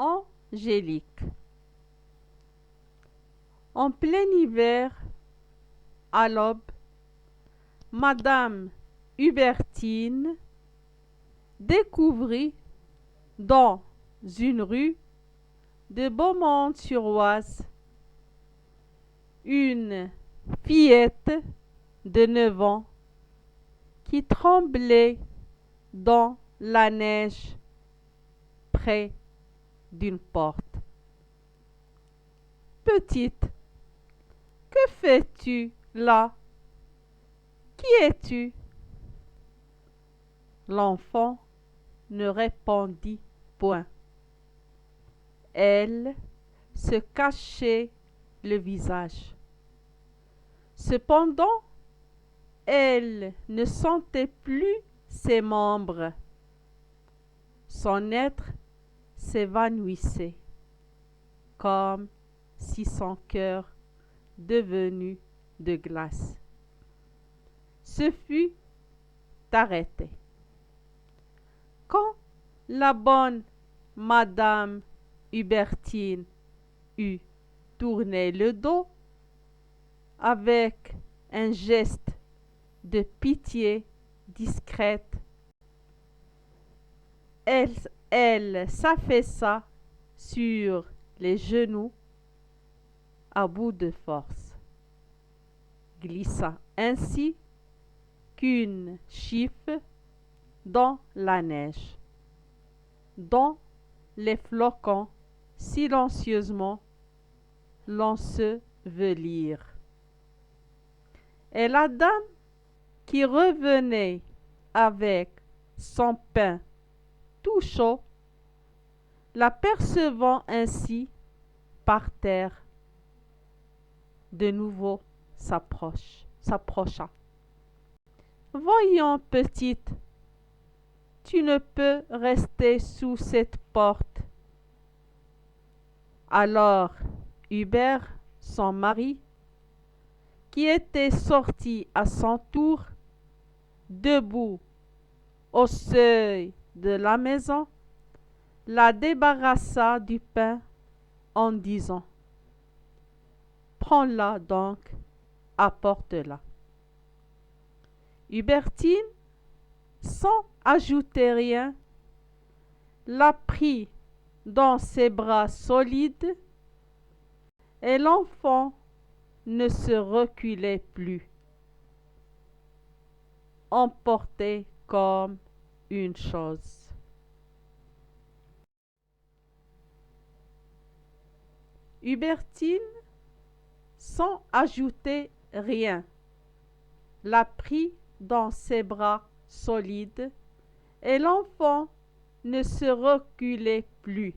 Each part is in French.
Angélique. En plein hiver, à l'aube, Madame Hubertine découvrit dans une rue de Beaumont-sur-Oise une fillette de 9 ans qui tremblait dans la neige près d'une porte. Petite, que fais-tu là? Qui es-tu? L'enfant ne répondit point. Elle se cachait le visage. Cependant, elle ne sentait plus ses membres. Son être s'évanouissait, comme si son cœur devenu de glace se fût arrêté. Quand la bonne Madame Hubertine eut tourné le dos, avec un geste de pitié discrète, elle s'affaissa sur les genoux à bout de force, glissa ainsi qu'une chiffe dans la neige, dont les flocons silencieusement l'ensevelirent. Et la dame qui revenait avec son pain tout chaud, l'apercevant ainsi par terre, de nouveau s'approcha. Voyons, petite, tu ne peux rester sous cette porte. Alors Hubert, son mari, qui était sorti à son tour, debout au seuil de la maison, la débarrassa du pain en disant: Prends-la donc, apporte-la. Hubertine, sans ajouter rien, la prit dans ses bras solides, et l'enfant ne se reculait plus, emporté comme une chose. Hubertine, sans ajouter rien, la prit dans ses bras solides, et l'enfant ne se reculait plus,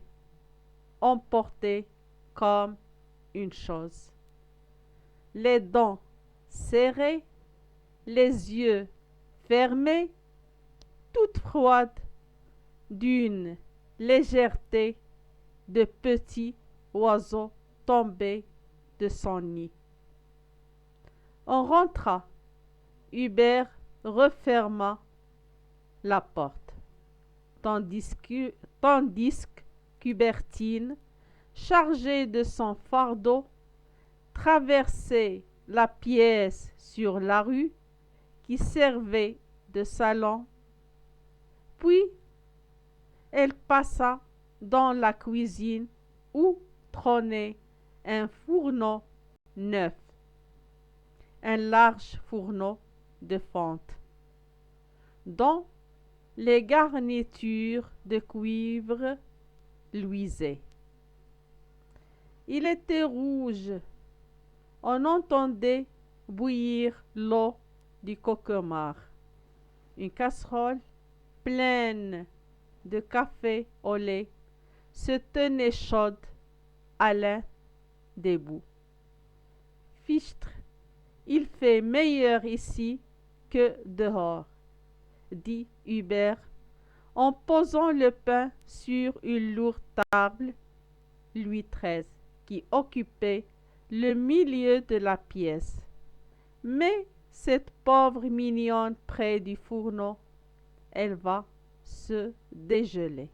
emporté comme une chose. Les dents serrées, les yeux fermés, toute froide, d'une légèreté de petit oiseau tombé de son nid. On rentra. Hubert referma la porte, tandis qu'Hubertine, chargée de son fardeau, traversait la pièce sur la rue qui servait de salon, puis elle passa dans la cuisine où trônait un fourneau neuf, un large fourneau de fonte, dont les garnitures de cuivre luisaient. Il était rouge. On entendait bouillir l'eau du cauquemar. Une casserole pleine de café au lait se tenait chaude à l'un des bouts. Fichtre, il fait meilleur ici que dehors, dit Hubert, en posant le pain sur une lourde table Louis XIII qui occupait le milieu de la pièce. Mais cette pauvre mignonne près du fourneau, elle va se dégeler.